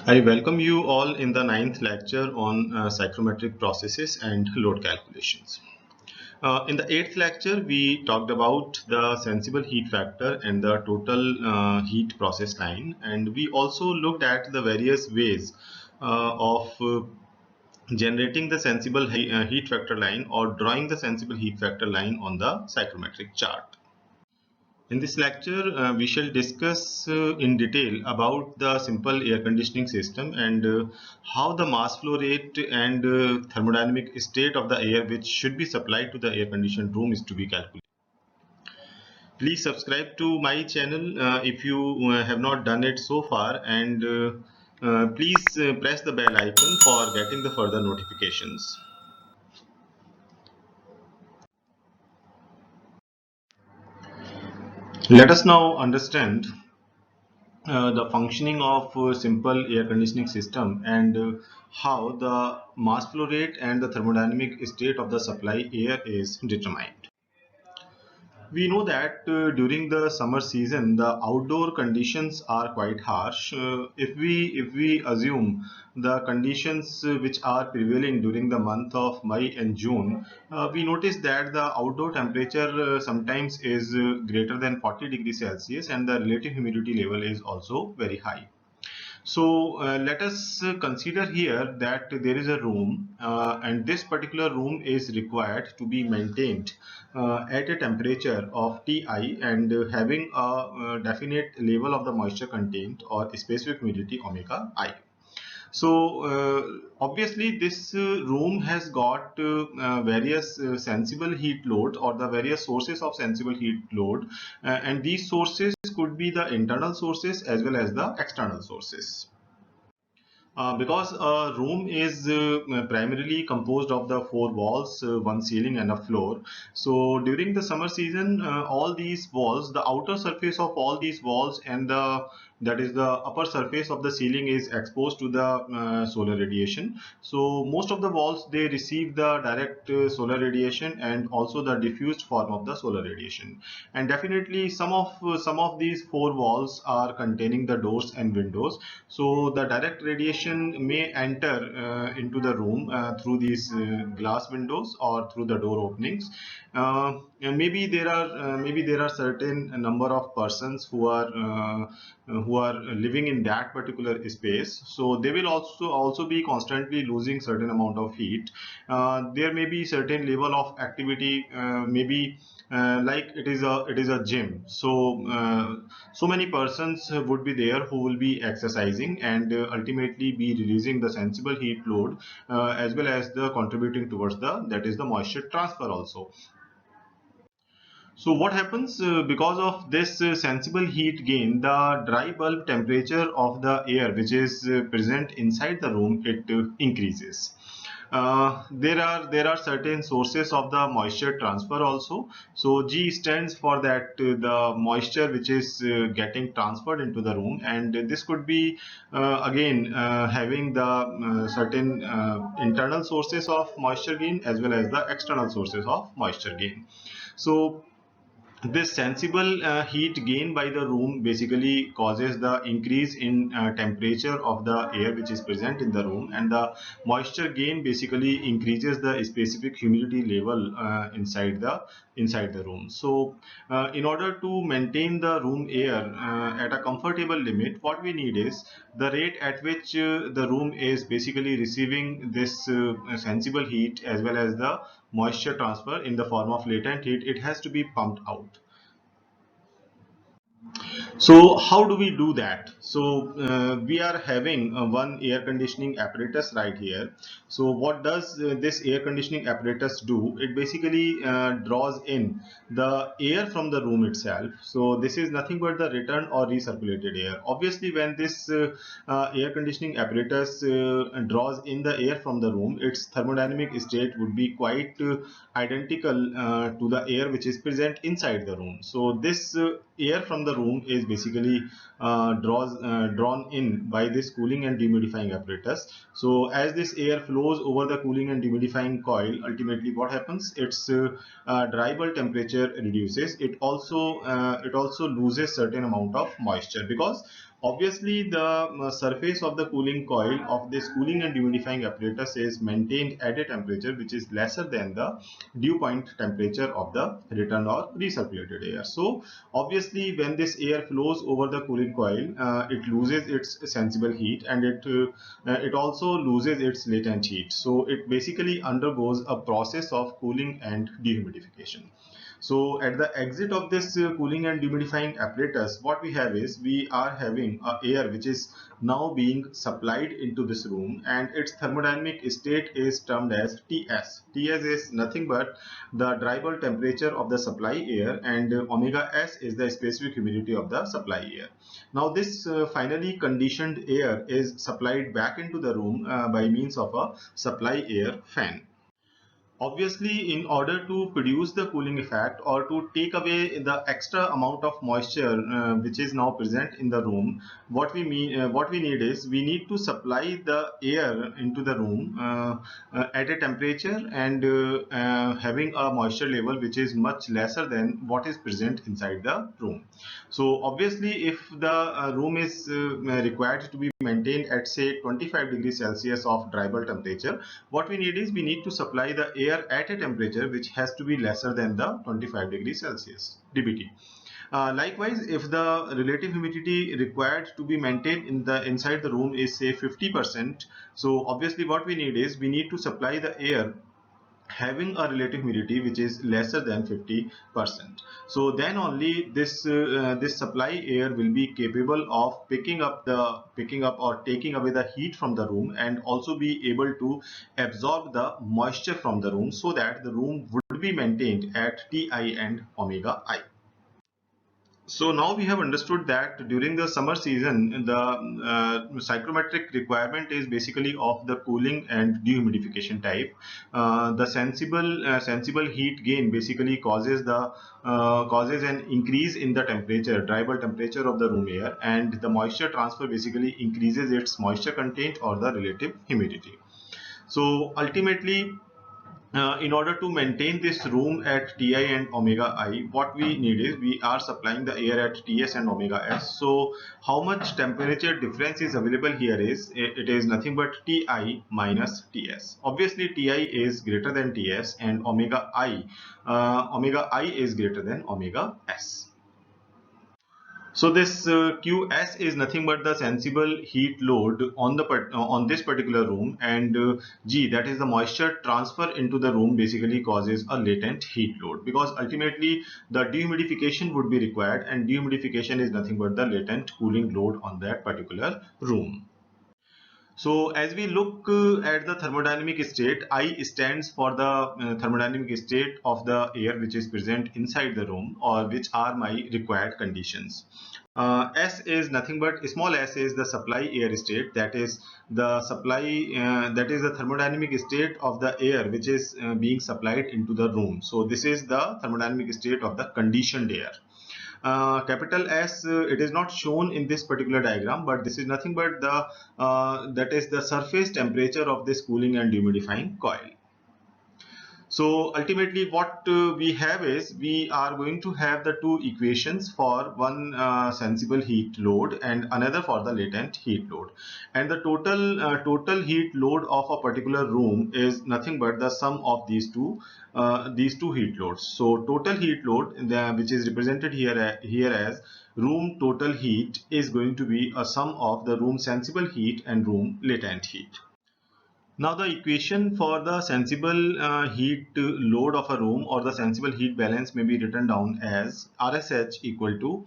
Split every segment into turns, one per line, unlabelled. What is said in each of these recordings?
I welcome you all in the ninth lecture on psychrometric processes and load calculations. In the eighth lecture, we talked about the sensible heat factor and the total heat process line, and we also looked at the various ways of generating the sensible heat factor line or drawing the sensible heat factor line on the psychrometric chart. In this lecture, we shall discuss in detail about the simple air conditioning system and how the mass flow rate and thermodynamic state of the air which should be supplied to the air conditioned room is to be calculated. Please subscribe to my channel if you have not done it so far, and please press the bell icon for getting the further notifications. Let us now understand the functioning of simple air conditioning system and how the mass flow rate and the thermodynamic state of the supply air is determined. We know that during the summer season, the outdoor conditions are quite harsh. If we assume the conditions which are prevailing during the month of May and June, we notice that the outdoor temperature sometimes is greater than 40 degrees Celsius, and the relative humidity level is also very high. So let us consider here that there is a room, and this particular room is required to be maintained at a temperature of Ti and having a definite level of the moisture content or specific humidity omega I. So obviously this room has got various sensible heat loads or the various sources of sensible heat load, and these sources could be the internal sources as well as the external sources. Because a room is primarily composed of the four walls, one ceiling and a floor. So during the summer season, all these walls, the outer surface of all these walls and the upper surface of the ceiling is exposed to the solar radiation. So most of the walls, they receive the direct solar radiation and also the diffused form of the solar radiation. And definitely some of these four walls are containing the doors and windows, so the direct radiation may enter into the room through these glass windows or through the door openings. And maybe there are certain number of persons who are living in that particular space, so they will also be constantly losing certain amount of heat. There may be certain level of activity, maybe like it is a gym. So so many persons would be there who will be exercising and ultimately be releasing the sensible heat load, as well as the contributing towards the moisture transfer also. So what happens because of this sensible heat gain, the dry bulb temperature of the air which is present inside the room, it increases. There are certain sources of the moisture transfer also. So G stands for that the moisture which is getting transferred into the room, and this could be again having the certain internal sources of moisture gain as well as the external sources of moisture gain. So this sensible heat gain by the room basically causes the increase in temperature of the air which is present in the room, and the moisture gain basically increases the specific humidity level inside the room. So in order to maintain the room air at a comfortable limit, what we need is the rate at which the room is basically receiving this sensible heat as well as the moisture transfer in the form of latent heat. It has to be pumped out. So how do we do that? So we are having one air conditioning apparatus right here. So what does this air conditioning apparatus do? It basically draws in the air from the room itself. So this is nothing but the return or recirculated air. Obviously, when this air conditioning apparatus draws in the air from the room, its thermodynamic state would be quite identical to the air which is present inside the room. So this air from the room is basically drawn in by this cooling and dehumidifying apparatus. So as this air flows over the cooling and dehumidifying coil, ultimately what happens? Its dry bulb temperature reduces. It also loses certain amount of moisture, because Obviously, the surface of the cooling coil of this cooling and humidifying apparatus is maintained at a temperature which is lesser than the dew point temperature of the returned or recirculated air. So, obviously, when this air flows over the cooling coil, it loses its sensible heat, and it also loses its latent heat. So, it basically undergoes a process of cooling and dehumidification. So at the exit of this cooling and humidifying apparatus, what we have is we are having air which is now being supplied into this room, and its thermodynamic state is termed as Ts. Ts is nothing but the dry bulb temperature of the supply air, and omega S is the specific humidity of the supply air. Now this finally conditioned air is supplied back into the room by means of a supply air fan. Obviously, in order to produce the cooling effect or to take away the extra amount of moisture which is now present in the room, what we need is we need to supply the air into the room at a temperature and having a moisture level which is much lesser than what is present inside the room. So obviously, if the room is required to be maintained at say 25 degrees Celsius of dry bulb temperature, what we need is we need to supply the air at a temperature which has to be lesser than the 25 degrees Celsius dBT. Likewise, if the relative humidity required to be maintained inside the room is say 50%, so obviously what we need is we need to supply the air having a relative humidity which is lesser than 50%. So then only this supply air will be capable of picking up or taking away the heat from the room, and also be able to absorb the moisture from the room, so that the room would be maintained at Ti and omega I. So now we have understood that during the summer season, the psychrometric requirement is basically of the cooling and dehumidification type. The sensible heat gain basically causes an increase in the temperature, dry bulb temperature of the room air, and the moisture transfer basically increases its moisture content or the relative humidity. So ultimately, in order to maintain this room at Ti and omega I, what we need is we are supplying the air at Ts and omega S. So how much temperature difference is available here is, it is nothing but Ti minus Ts. Obviously Ti is greater than Ts, and omega I is greater than omega S. So this Qs is nothing but the sensible heat load on this particular room, and G, that is the moisture transfer into the room, basically causes a latent heat load, because ultimately the dehumidification would be required, and dehumidification is nothing but the latent cooling load on that particular room. So as we look at the thermodynamic state, I stands for the thermodynamic state of the air which is present inside the room, or which are my required conditions. S is nothing but, small s is the supply air state, that is the that is the thermodynamic state of the air which is being supplied into the room. So this is the thermodynamic state of the conditioned air. Capital S, it is not shown in this particular diagram, but this is nothing but the that is the surface temperature of this cooling and humidifying coil. So ultimately what we have is we are going to have the two equations, for one sensible heat load and another for the latent heat load, and the total heat load of a particular room is nothing but the sum of these two heat loads. So total heat load, which is represented here as room total heat, is going to be a sum of the room sensible heat and room latent heat. Now the equation for the sensible heat load of a room, or the sensible heat balance, may be written down as RSH equal to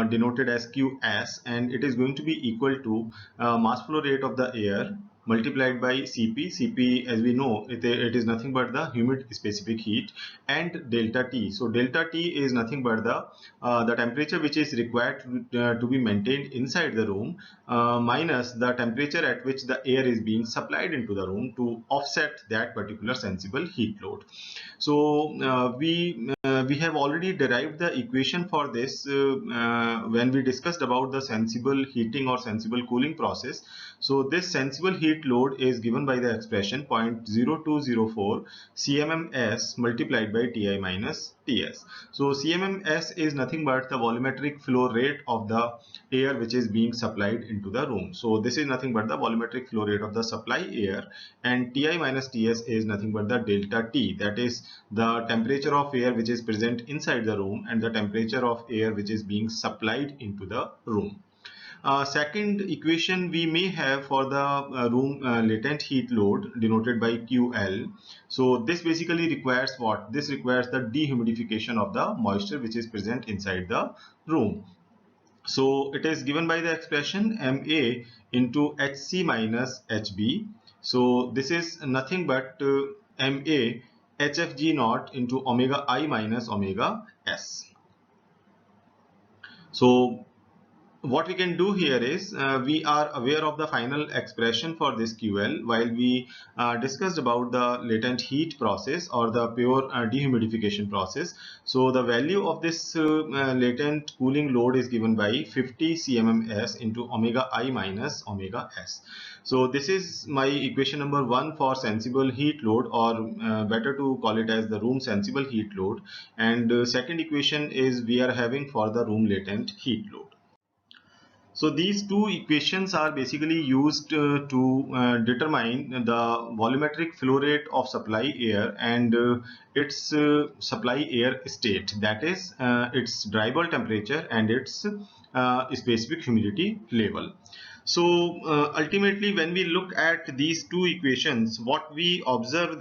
denoted as Qs, and it is going to be equal to mass flow rate of the air multiplied by Cp. Cp, as we know, it is nothing but the humid specific heat, and delta T. So delta T is nothing but the temperature which is required to be maintained inside the room, minus the temperature at which the air is being supplied into the room to offset that particular sensible heat load. So we have already derived the equation for this when we discussed about the sensible heating or sensible cooling process. So this sensible heat heat load is given by the expression 0.0204 CMMS multiplied by Ti minus Ts. So CMMS is nothing but the volumetric flow rate of the air which is being supplied into the room. So this is nothing but the volumetric flow rate of the supply air, and Ti minus Ts is nothing but the delta T, that is the temperature of air which is present inside the room and the temperature of air which is being supplied into the room. Second equation we may have for the room latent heat load denoted by QL. So this basically requires what? This requires the dehumidification of the moisture which is present inside the room. So it is given by the expression MA into HC minus HB. So this is nothing but MA HFG naught into omega I minus omega S. So what we can do here is we are aware of the final expression for this QL while we discussed about the latent heat process or the pure dehumidification process. So the value of this latent cooling load is given by 50 CMMS into omega I minus omega S. So this is my equation number 1 for sensible heat load, or better to call it as the room sensible heat load, and second equation is we are having for the room latent heat load. So these two equations are basically used to determine the volumetric flow rate of supply air and its supply air state, that is its dry bulb temperature and its specific humidity level. So ultimately, when we look at these two equations, what we observe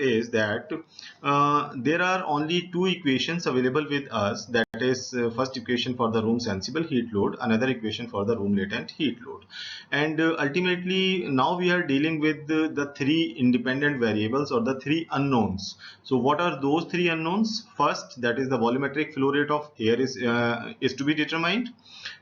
is that there are only two equations available with us. That is first equation for the room sensible heat load, another equation for the room latent heat load, and ultimately now we are dealing with the three independent variables or the three unknowns. So what are those three unknowns? First, that is the volumetric flow rate of air is to be determined.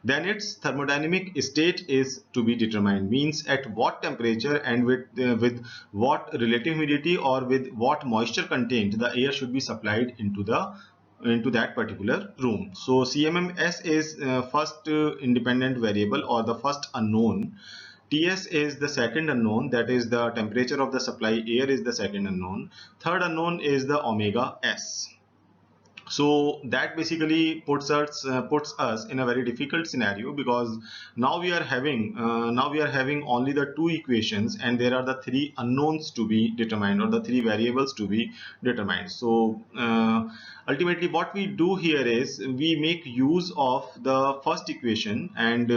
Then its thermodynamic state is to be determined, means at what temperature and with what relative humidity or with what moisture content the air should be supplied into that particular room. So CMMS is first independent variable or the first unknown. TS is the second unknown, that is the temperature of the supply air is the second unknown. Third unknown is the omega S. So that basically puts us in a very difficult scenario, because now we are having only the two equations and there are the three unknowns to be determined or the three variables to be determined. So ultimately what we do here is we make use of the first equation, and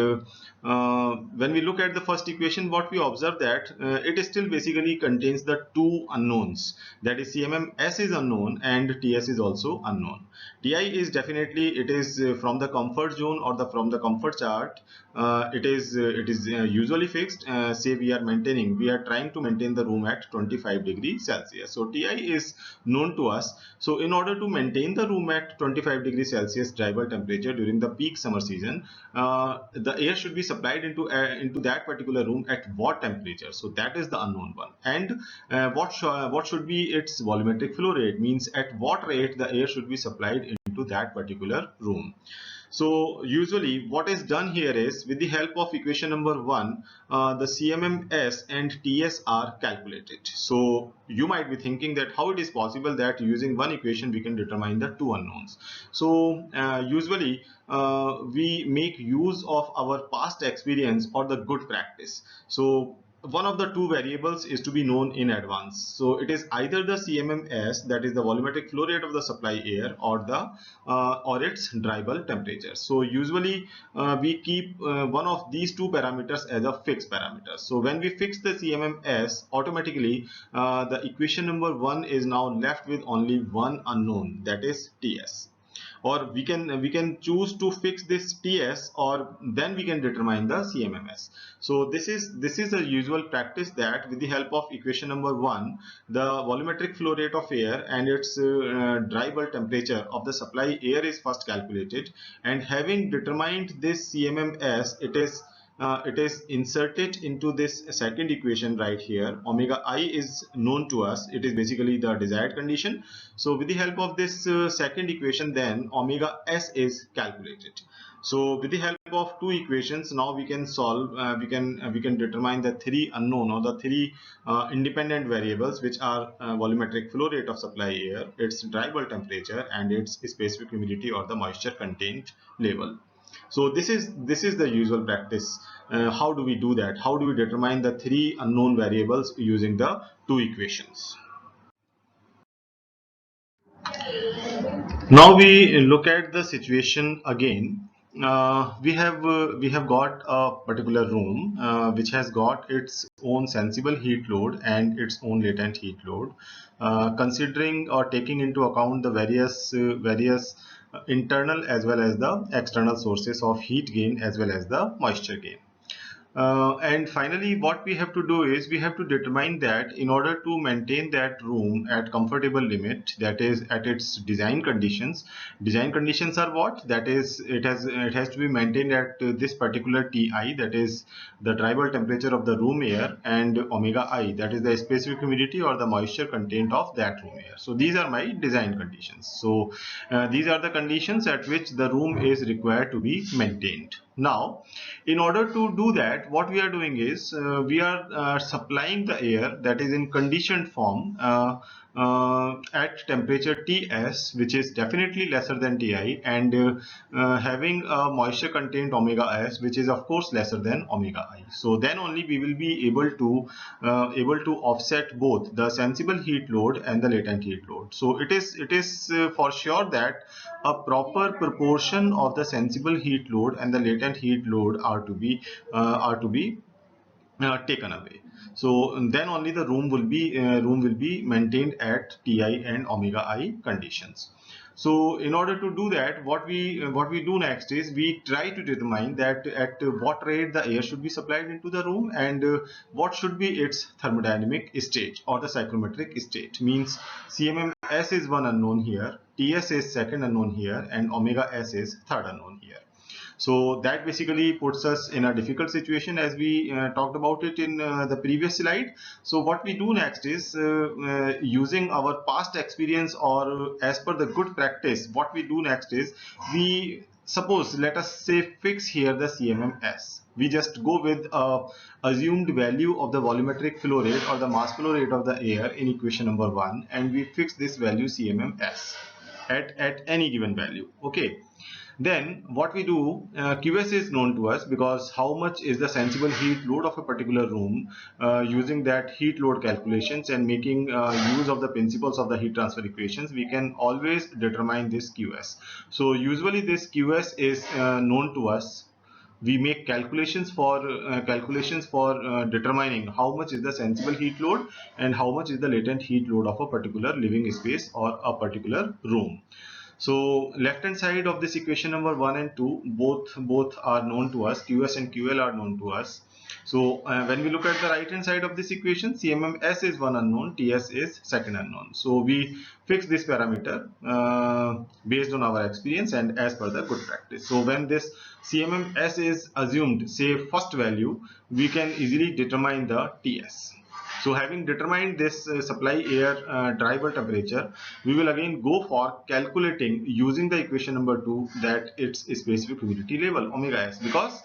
when we look at the first equation, what we observe that it still basically contains the two unknowns, that is CMMS is unknown and TS is also unknown. Ti is definitely, it is from the comfort zone or from the comfort chart, it is usually fixed. Say we are trying to maintain the room at 25 degrees Celsius. So Ti is known to us. So in order to maintain the room at 25 degrees Celsius dry bulb temperature during the peak summer season, the air should be supplied into that particular room at what temperature? So that is the unknown one. And what should be its volumetric flow rate, means at what rate the air should be supplied into that particular room. So usually what is done here is, with the help of equation number 1, the CMMS and TS are calculated. So you might be thinking that how it is possible that using one equation we can determine the two unknowns. So usually we make use of our past experience or the good practice. So one of the two variables is to be known in advance. So it is either the CMMS, that is the volumetric flow rate of the supply air, or its dry bulb temperature. So usually we keep one of these two parameters as a fixed parameter. So when we fix the CMMS, automatically the equation number 1 is now left with only one unknown, that is TS. Or we can choose to fix this TS, or then we can determine the CMMS. So this is a usual practice, that with the help of equation number 1, the volumetric flow rate of air and its dry bulb temperature of the supply air is first calculated, and having determined this CMMS, it is inserted into this second equation right here. Omega I is known to us, it is basically the desired condition. So with the help of this second equation, then omega S is calculated. So with the help of two equations, now we can solve, we can determine the three unknown or the three independent variables, which are volumetric flow rate of supply air, its dry bulk temperature, and its specific humidity or the moisture content level. So this is the usual practice. How do we do that? How do we determine the three unknown variables using the two equations? Now we look at the situation again. We have got a particular room which has got its own sensible heat load and its own latent heat load. Considering or taking into account the various internal as well as the external sources of heat gain as well as the moisture gain. And finally, what we have to do is we have to determine that in order to maintain that room at comfortable limit, that is at its design conditions. Design conditions are what? That is, it has to be maintained at this particular Ti, that is the dry bulk temperature of the room air, and omega I, that is the specific humidity or the moisture content of that room air. So these are my design conditions. So these are the conditions at which the room is required to be maintained. Now, in order to do that, what we are doing is we are supplying the air that is in conditioned form at temperature Ts, which is definitely lesser than Ti, and having a moisture content omega S, which is of course lesser than omega I. So then only we will be able to offset both the sensible heat load and the latent heat load. So it is for sure that a proper proportion of the sensible heat load and the latent heat load are to be taken away. So then only the room will be maintained at Ti and omega I conditions. So in order to do that, what we do next is we try to determine that at what rate the air should be supplied into the room, and what should be its thermodynamic state or the psychrometric state. Means CMMS is one unknown here, Ts is second unknown here, and omega S is third unknown here. So that basically puts us in a difficult situation, as we talked about it in the previous slide. So what we do next is using our past experience, or as per the good practice, what we do next is we suppose, let us say, fix here the CMMS. We just go with a assumed value of the volumetric flow rate or the mass flow rate of the air in equation number 1, and we fix this value CMMS at any given value. Okay. Then what we do, QS is known to us, because how much is the sensible heat load of a particular room, using that heat load calculations and making use of the principles of the heat transfer equations, we can always determine this QS. So usually this QS is known to us. We make calculations for determining how much is the sensible heat load and how much is the latent heat load of a particular living space or a particular room. So left hand side of this equation number 1 and 2, both are known to us. QS and QL are known to us. So when we look at the right hand side of this equation, CMMS is one unknown, TS is second unknown. So we fix this parameter based on our experience and as per the good practice. So when this CMMS is assumed, say first value, we can easily determine the TS. So having determined this supply air dry bulk temperature, we will again go for calculating using the equation number 2, that its specific humidity level omega S, because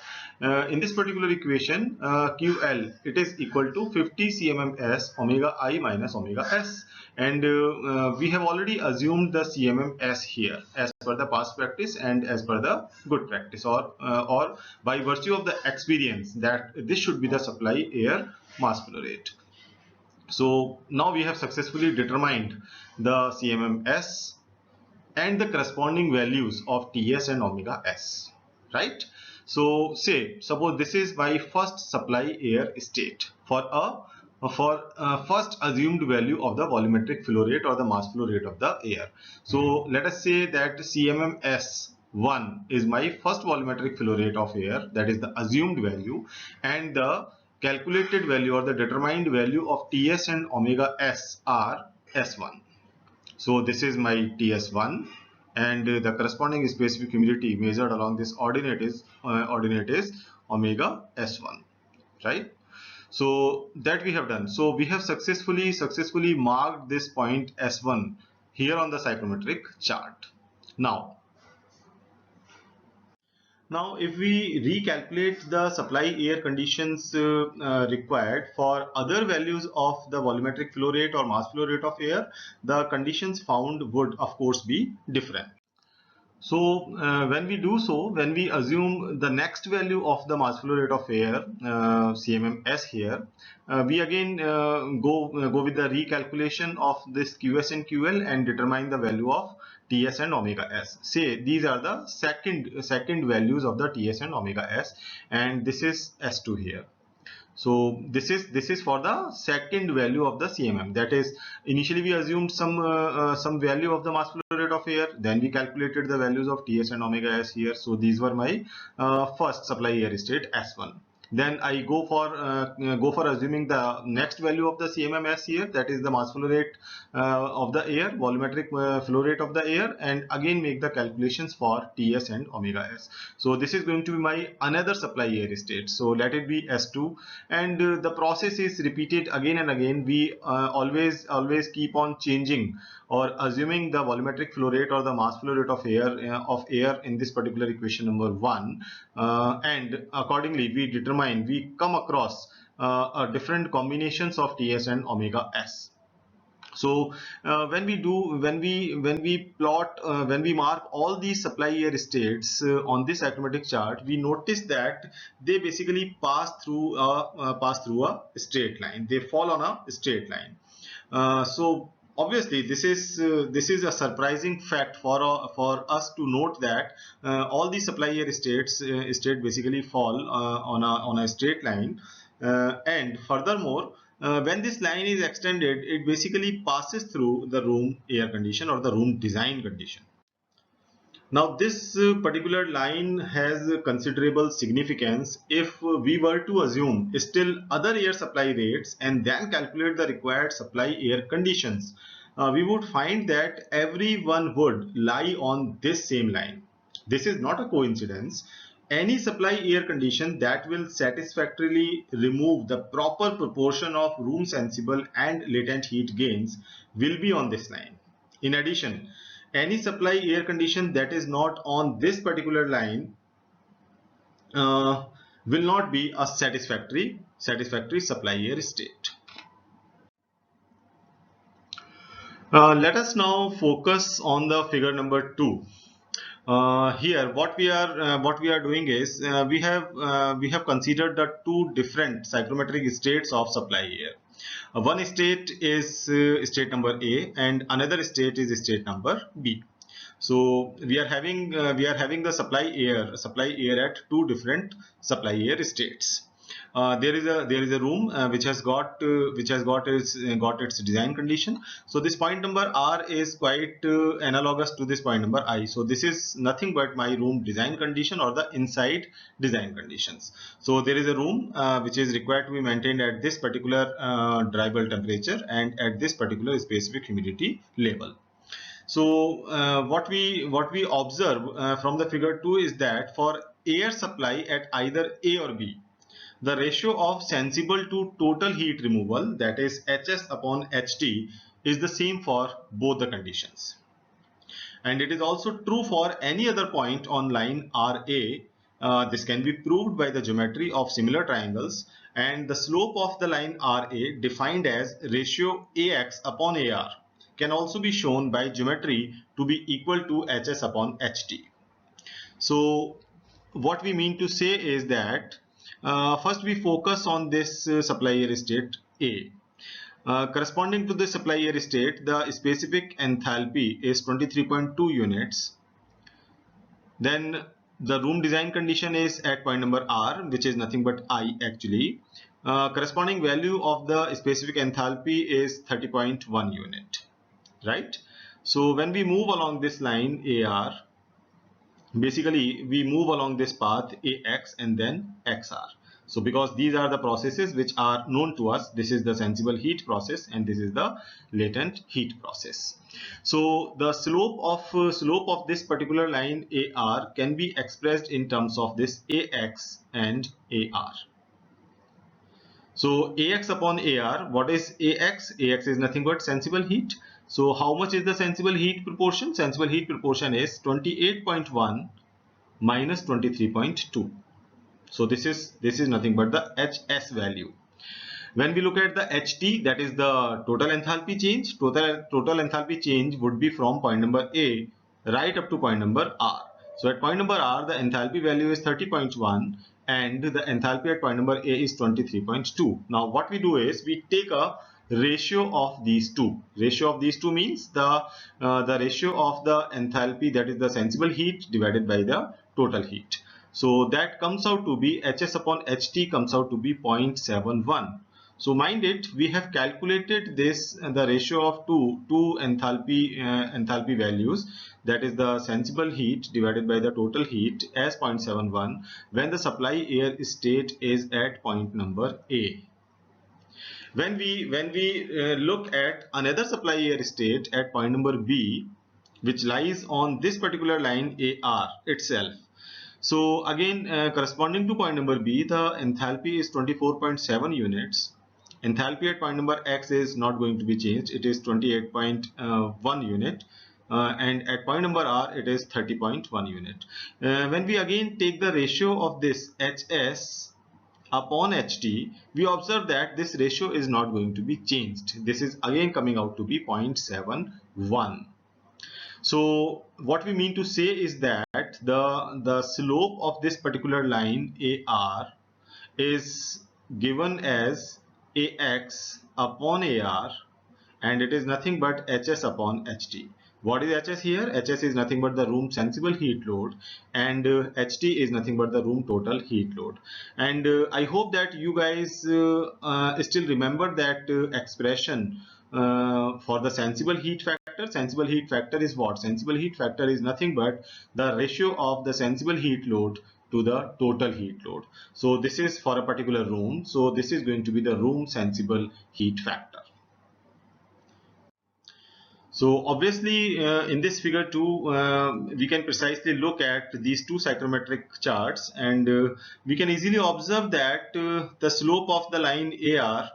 in this particular equation QL, it is equal to 50 CMMS omega I minus omega S, and we have already assumed the CMMS here as per the past practice and as per the good practice, or by virtue of the experience, that this should be the supply air mass flow rate. So now we have successfully determined the CMMS and the corresponding values of TS and omega S, right? So suppose this is my first supply air state for first assumed value of the volumetric flow rate or the mass flow rate of the air. So let us say that CMMS 1 is my first volumetric flow rate of air, that is the assumed value, and the calculated value or the determined value of TS and omega S are S1. So this is my TS1, and the corresponding specific humidity measured along this ordinate is omega S1, right? So that we have done. So we have successfully marked this point S1 here on the psychrometric chart. Now Now, if we recalculate the supply air conditions required for other values of the volumetric flow rate or mass flow rate of air, the conditions found would of course be different. So when we do so, when we assume the next value of the mass flow rate of air, CMMS here, we again go with the recalculation of this QS and QL and determine the value of TS and omega S. Say these are the second values of the TS and omega S, and this is S2 here. So this is for the second value of the CMM. That is, initially we assumed some value of the mass flow rate of air. Then we calculated the values of TS and omega S here. So these were my first supply air state S1. Then I go for assuming the next value of the CMMS here, that is the mass flow rate of the air, volumetric flow rate of the air, and again make the calculations for TS and omega S. So this is going to be my another supply air state. So let it be S2, and the process is repeated again and again. We always keep on changing or assuming the volumetric flow rate or the mass flow rate of air in this particular equation number 1, and accordingly we come across different combinations of TS and omega S. So when we plot when we mark all these supply air states on this psychrometric chart, we notice that they basically pass through a straight line. They fall on a straight line. So obviously this is a surprising fact for us to note that all these supply air state basically fall on a straight line, and furthermore, when this line is extended, it basically passes through the room air condition or the room design condition. Now this particular line has considerable significance if we were to assume still other air supply rates and then calculate the required supply air conditions. We would find that every one would lie on this same line. This is not a coincidence. Any supply air condition that will satisfactorily remove the proper proportion of room sensible and latent heat gains will be on this line. In addition, any supply air condition that is not on this particular line will not be a satisfactory supply air state. Let us now focus on the figure number 2. Here what we are doing is we have considered the two different psychrometric states of supply air. One state is state number A and another state is state number B. So we are having the supply air at two different supply air states. There is a room which has got its design condition. So this point number R is quite analogous to this point number I. So this is nothing but my room design condition or the inside design conditions. So there is a room which is required to be maintained at this particular drivable temperature and at this particular specific humidity level. So what we observe from the figure 2 is that for air supply at either A or B, the ratio of sensible to total heat removal, that is HS upon HT, is the same for both the conditions. And it is also true for any other point on line RA. This can be proved by the geometry of similar triangles, and the slope of the line RA, defined as ratio AX upon AR, can also be shown by geometry to be equal to HS upon HT. So what we mean to say is that first we focus on this supply air state A. Corresponding to the supply air state, the specific enthalpy is 23.2 units. Then the room design condition is at point number R, which is nothing but I actually. Corresponding value of the specific enthalpy is 30.1 unit. Right? So when we move along this line AR, basically we move along this path AX and then XR. So because these are the processes which are known to us, this is the sensible heat process and this is the latent heat process. So the slope of this particular line AR can be expressed in terms of this AX and AR. So AX upon AR, what is AX? AX is nothing but sensible heat. So how much is the sensible heat proportion? Sensible heat proportion is 28.1 minus 23.2. So this is nothing but the HS value. When we look at the HT, that is the total enthalpy change. Total enthalpy change would be from point number A right up to point number R. So at point number R, the enthalpy value is 30.1 and the enthalpy at point number A is 23.2. Now what we do is we take a ratio of these two. Ratio of these two means the ratio of the enthalpy, that is the sensible heat, divided by the total heat. So that comes out to be HS upon HT comes out to be 0.71. So mind it, we have calculated this the ratio of two enthalpy values, that is the sensible heat divided by the total heat, as 0.71 when the supply air state is at point number A. When we look at another supply air state at point number B, which lies on this particular line AR itself. So again, corresponding to point number B, the enthalpy is 24.7 units. Enthalpy at point number X is not going to be changed. It is 28.1 unit. And at point number R, it is 30.1 unit. When we again take the ratio of this HS upon HT, we observe that this ratio is not going to be changed. This is again coming out to be 0.71. So what we mean to say is that the slope of this particular line AR is given as AX upon AR, and it is nothing but HS upon HT. What is HS here? HS is nothing but the room sensible heat load, and HT is nothing but the room total heat load. And I hope that you guys still remember that expression for the sensible heat factor. Sensible heat factor is what? Sensible heat factor is nothing but the ratio of the sensible heat load to the total heat load. So this is for a particular room. So this is going to be the room sensible heat factor. So obviously in this figure too, we can precisely look at these two psychrometric charts, and we can easily observe that the slope of the line AR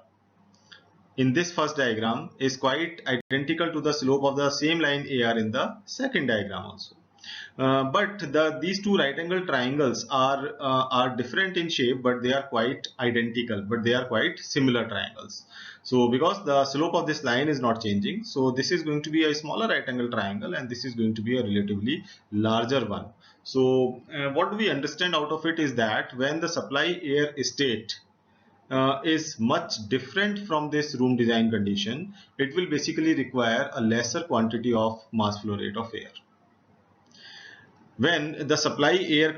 in this first diagram is quite identical to the slope of the same line AR in the second diagram also. But these two right angle triangles are different in shape, but they are quite identical, but they are quite similar triangles. So because the slope of this line is not changing, so this is going to be a smaller right angle triangle and this is going to be a relatively larger one. So what do we understand out of it is that when the supply air state is much different from this room design condition, it will basically require a lesser quantity of mass flow rate of air. When the supply air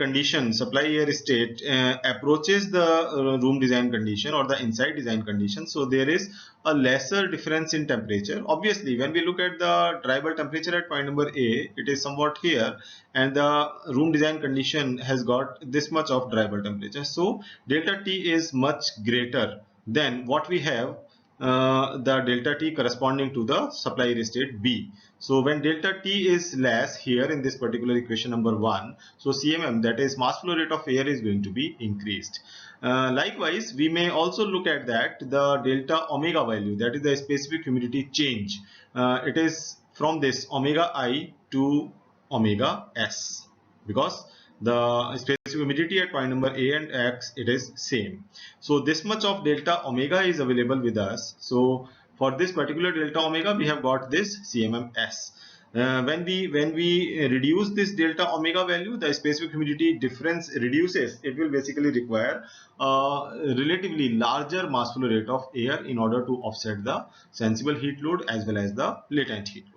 state approaches the room design condition or the inside design condition, so there is a lesser difference in temperature. Obviously when we look at the dry bulb temperature at point number A, it is somewhat here, and the room design condition has got this much of dry bulb temperature, so delta T is much greater than what we have the delta T corresponding to the supply air state B. So when delta T is less here in this particular equation number 1, so CMM, that is mass flow rate of air, is going to be increased. Likewise, we may also look at that the delta omega value, that is the specific humidity change. It is from this omega I to omega S, because the specific humidity at point number A and X, it is same. So this much of delta omega is available with us. So for this particular delta omega, we have got this CMMS. When we reduce this delta omega value, the specific humidity difference reduces. It will basically require a relatively larger mass flow rate of air in order to offset the sensible heat load as well as the latent heat load.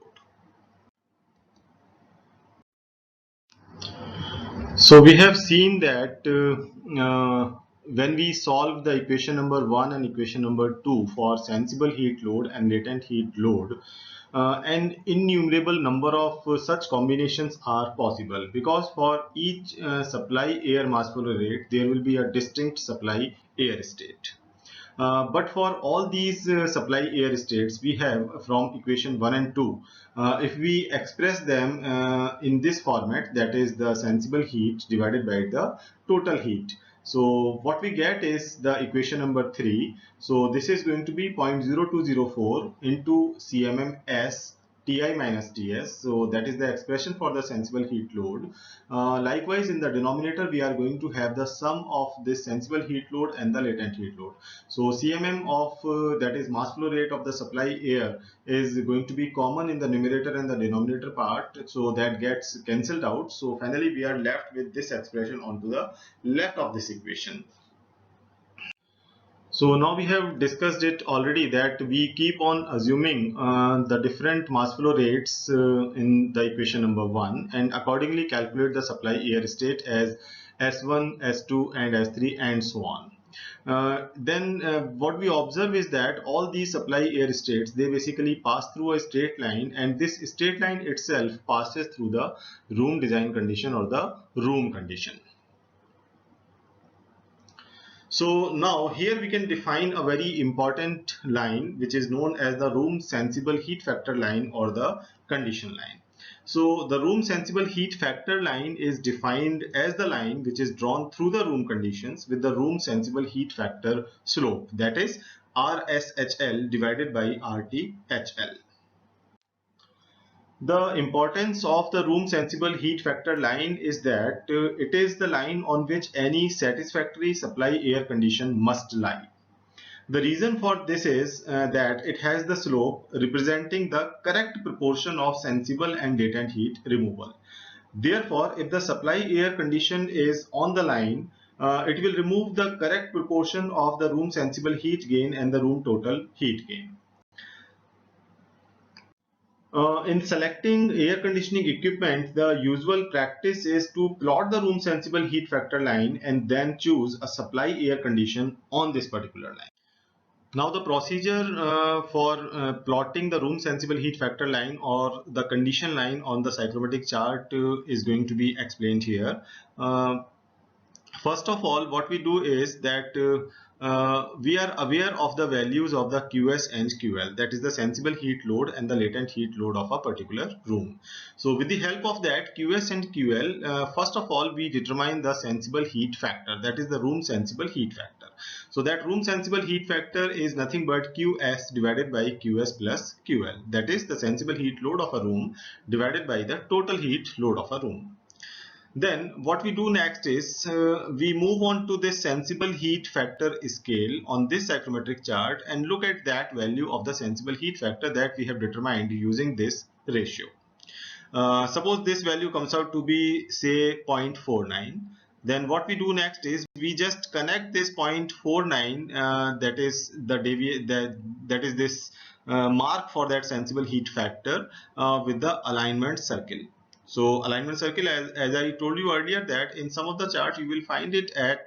So we have seen that when we solve the equation number 1 and equation number 2 for sensible heat load and latent heat load, an innumerable number of such combinations are possible, because for each supply air mass flow rate there will be a distinct supply air state. But for all these supply air states we have from equation 1 and 2, if we express them in this format, that is the sensible heat divided by the total heat. So what we get is the equation number 3. So this is going to be 0.0204 into CMMS Ti minus Ts. So that is the expression for the sensible heat load. Likewise, in the denominator, we are going to have the sum of this sensible heat load and the latent heat load. So CMM of that is mass flow rate of the supply air is going to be common in the numerator and the denominator part. So that gets cancelled out. So finally, we are left with this expression onto the left of this equation. So now we have discussed it already that we keep on assuming the different mass flow rates in the equation number 1 and accordingly calculate the supply air state as S1, S2 and S3 and so on. Then what we observe is that all these supply air states, they basically pass through a straight line, and this straight line itself passes through the room design condition or the room condition. So now here we can define a very important line which is known as the room sensible heat factor line or the condition line. So the room sensible heat factor line is defined as the line which is drawn through the room conditions with the room sensible heat factor slope, that is RSHL divided by RTHL. The importance of the room sensible heat factor line is that it is the line on which any satisfactory supply air condition must lie. The reason for this is that it has the slope representing the correct proportion of sensible and latent heat removal. Therefore, if the supply air condition is on the line, it will remove the correct proportion of the room sensible heat gain and the room total heat gain. In selecting air conditioning equipment, the usual practice is to plot the room sensible heat factor line and then choose a supply air condition on this particular line. Now the procedure for plotting the room sensible heat factor line or the condition line on the psychrometric chart is going to be explained here. First of all, what we do is that we are aware of the values of the QS and QL, that is the sensible heat load and the latent heat load of a particular room. So with the help of that QS and QL, first of all we determine the sensible heat factor, that is the room sensible heat factor. So that room sensible heat factor is nothing but QS divided by QS plus QL, that is the sensible heat load of a room divided by the total heat load of a room. Then what we do next is we move on to this sensible heat factor scale on this psychrometric chart and look at that value of the sensible heat factor that we have determined using this ratio. Suppose this value comes out to be say 0.49. Then what we do next is we just connect this 0.49 that is the that is this mark for that sensible heat factor with the alignment circle. So alignment circle, as I told you earlier, that in some of the charts you will find it at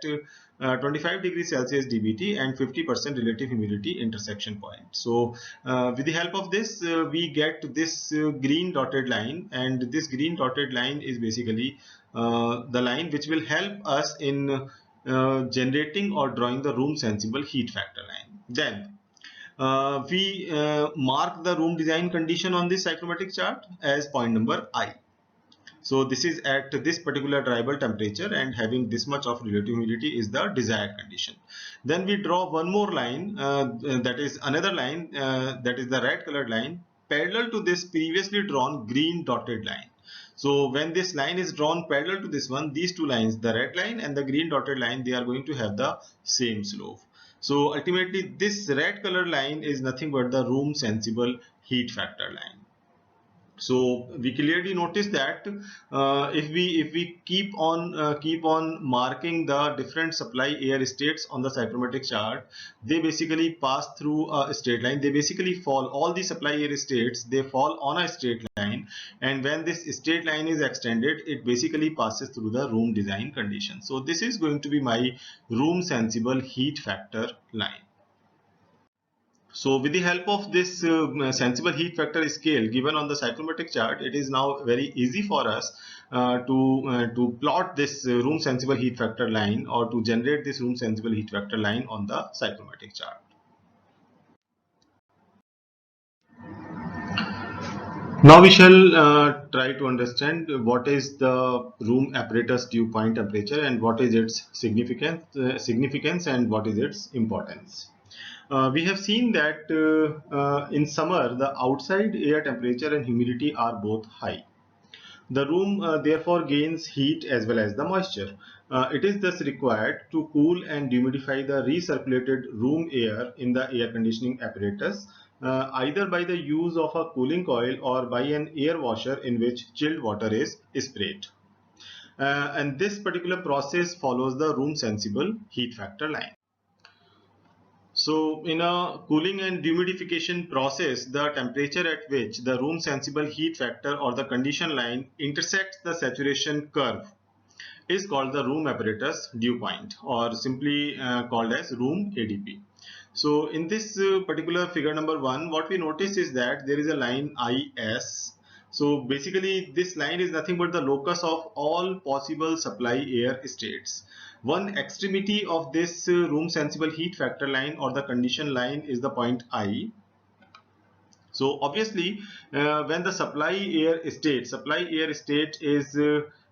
25 degrees Celsius DBT and 50% relative humidity intersection point. So with the help of this we get this green dotted line, and this green dotted line is basically the line which will help us in generating or drawing the room sensible heat factor line. Then we mark the room design condition on this psychrometric chart as point number I. So this is at this particular dryable temperature and having this much of relative humidity is the desired condition. Then we draw one more line, that is another line, that is the red colored line, parallel to this previously drawn green dotted line. So when this line is drawn parallel to this one, these two lines, the red line and the green dotted line, they are going to have the same slope. So ultimately this red colored line is nothing but the room sensible heat factor line. So we clearly notice that if we keep on marking the different supply air states on the psychrometric chart, they basically pass through a straight line. They basically fall, all the supply air states, they fall on a straight line, and when this straight line is extended, it basically passes through the room design condition. So this is going to be my room sensible heat factor line. So with the help of this sensible heat factor scale given on the psychrometric chart, it is now very easy for us to plot this room sensible heat factor line or to generate this room sensible heat factor line on the psychrometric chart. Now we shall try to understand what is the room apparatus dew point temperature and what is its significance and what is its importance. We have seen that in summer, the outside air temperature and humidity are both high. The room therefore gains heat as well as the moisture. It is thus required to cool and humidify the recirculated room air in the air conditioning apparatus, either by the use of a cooling coil or by an air washer in which chilled water is sprayed. And this particular process follows the room sensible heat factor line. So in a cooling and humidification process, the temperature at which the room sensible heat factor or the condition line intersects the saturation curve is called the room apparatus dew point, or simply called as room ADP. So in this particular figure number 1, what we notice is that there is a line IS. So basically this line is nothing but the locus of all possible supply air states. One extremity of this room sensible heat factor line or the condition line is the point I. So obviously, when the supply air state is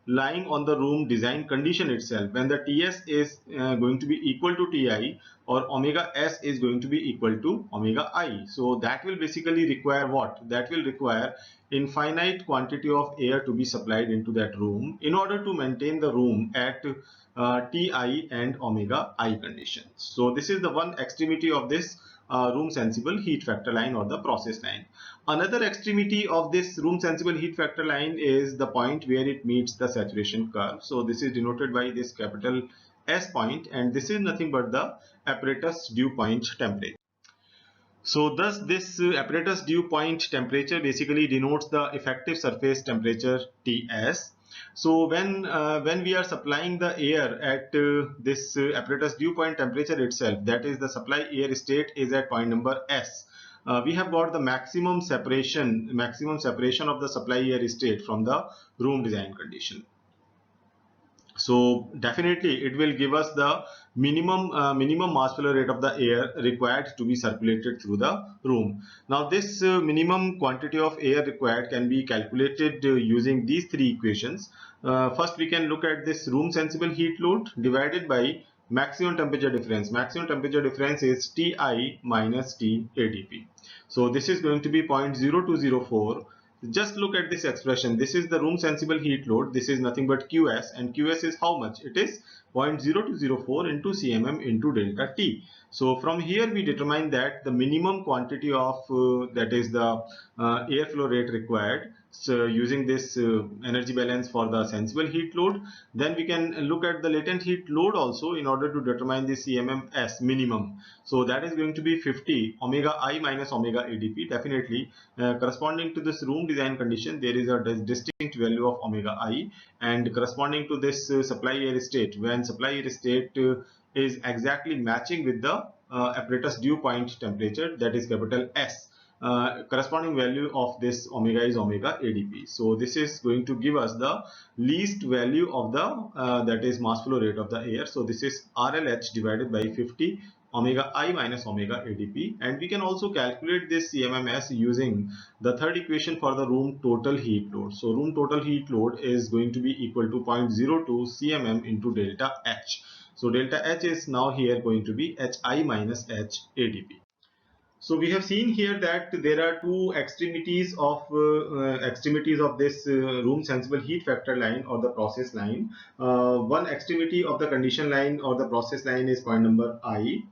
lying on the room design condition itself, when the Ts is going to be equal to Ti, or omega S is going to be equal to omega I. So that will basically require what? That will require infinite quantity of air to be supplied into that room in order to maintain the room at Ti and omega I conditions. So this is the one extremity of this room sensible heat factor line or the process line. Another extremity of this room sensible heat factor line is the point where it meets the saturation curve. So this is denoted by this capital S point, and this is nothing but the apparatus dew point temperature. So thus this apparatus dew point temperature basically denotes the effective surface temperature Ts. So when we are supplying the air at this apparatus dew point temperature itself, that is the supply air state is at point number S. We have got the maximum separation of the supply air state from the room design condition. So definitely it will give us the minimum mass flow rate of the air required to be circulated through the room. Now this minimum quantity of air required can be calculated using these three equations. First we can look at this room sensible heat load divided by maximum temperature difference. Maximum temperature difference is Ti minus T ADP. So this is going to be 0.0204. Just look at this expression. This is the room sensible heat load. This is nothing but Qs, and Qs is how much? It is 0.0204 into Cmm into delta T. So from here we determine that the minimum quantity of that is the airflow rate required. So using this energy balance for the sensible heat load, then we can look at the latent heat load also in order to determine the CMMS minimum. So that is going to be 50 omega I minus omega ADP. Definitely corresponding to this room design condition, there is a distinct value of omega I, and corresponding to this supply air state, when supply air state is exactly matching with the apparatus dew point temperature, that is capital S. Corresponding value of this omega is omega ADP. So this is going to give us the least value of the that is mass flow rate of the air. So this is RLH divided by 50 omega I minus omega ADP, and we can also calculate this CMMS using the third equation for the room total heat load. So room total heat load is going to be equal to 0.02 CMM into delta H. So delta H is now here going to be HI minus H ADP. So we have seen here that there are two extremities of this room sensible heat factor line or the process line. One extremity of the condition line or the process line is point number I,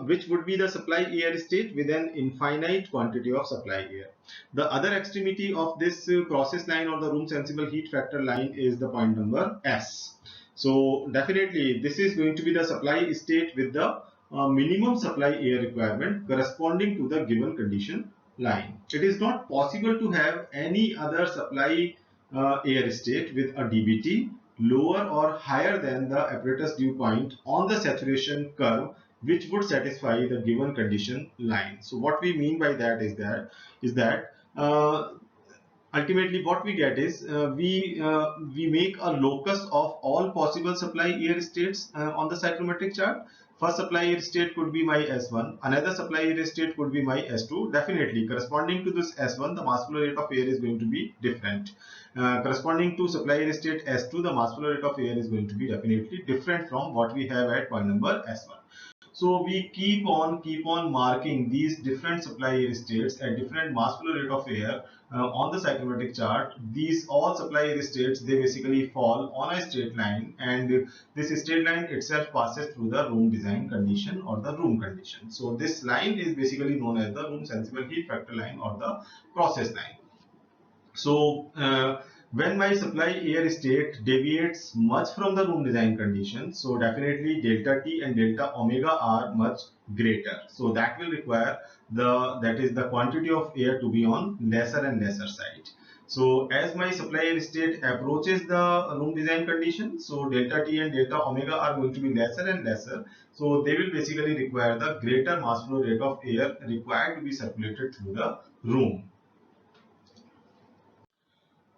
which would be the supply air state with an infinite quantity of supply air. The other extremity of this process line or the room sensible heat factor line is the point number S. So definitely this is going to be the supply state with the minimum supply air requirement corresponding to the given condition line. It is not possible to have any other supply air state with a dBT lower or higher than the apparatus dew point on the saturation curve, which would satisfy the given condition line. So what we mean by that is that ultimately what we get is we make a locus of all possible supply air states on the psychrometric chart. First supply air state could be my S1, another supply air state could be my S2. Definitely corresponding to this S1, the mass flow rate of air is going to be different. Corresponding to supply air state S2, the mass flow rate of air is going to be definitely different from what we have at point number S1. So we keep on marking these different supply air states at different mass flow rate of air on the psychrometric chart. These all supply air states, they basically fall on a straight line, and this straight line itself passes through the room design condition or the room condition. So this line is basically known as the room sensible heat factor line or the process line. So when my supply air state deviates much from the room design conditions, so definitely delta T and delta omega are much greater. So that will require that is the quantity of air to be on lesser and lesser side. So as my supply air state approaches the room design condition, so delta T and delta omega are going to be lesser and lesser. So they will basically require the greater mass flow rate of air required to be circulated through the room.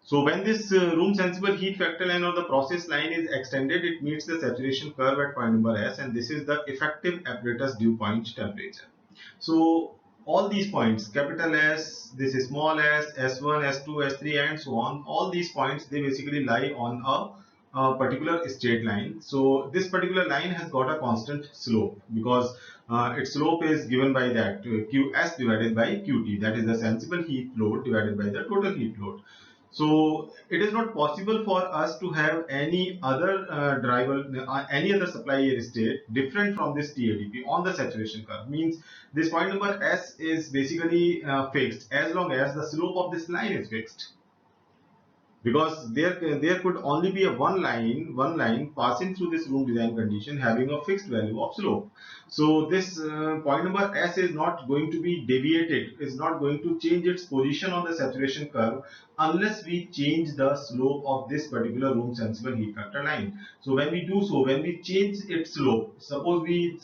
So when this room sensible heat factor line or the process line is extended, it meets the saturation curve at point number S, and this is the effective apparatus dew point temperature. So all these points, capital S, this is small s, S1, S2, S3 and so on, all these points, they basically lie on a particular straight line. So this particular line has got a constant slope because its slope is given by that Qs divided by Qt, that is the sensible heat load divided by the total heat load. So it is not possible for us to have any other any other supply air state different from this TADP on the saturation curve. Means this point number S is basically fixed as long as the slope of this line is fixed, because there could only be a one line passing through this room design condition having a fixed value of slope. So this point number S is not going to be deviated, is not going to change its position on the saturation curve unless we change the slope of this particular room sensible heat factor line. So when we do so, when we change its slope, suppose we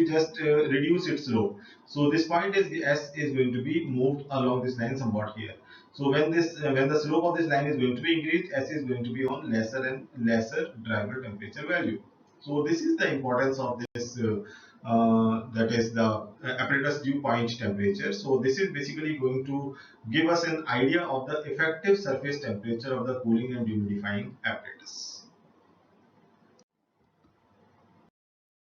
just reduce its slope, so this point is the S is going to be moved along this line somewhat here. So when the slope of this line is going to be increased, S is going to be on lesser and lesser driver temperature value. So this is the importance of this that is the apparatus dew point temperature. So this is basically going to give us an idea of the effective surface temperature of the cooling and humidifying apparatus.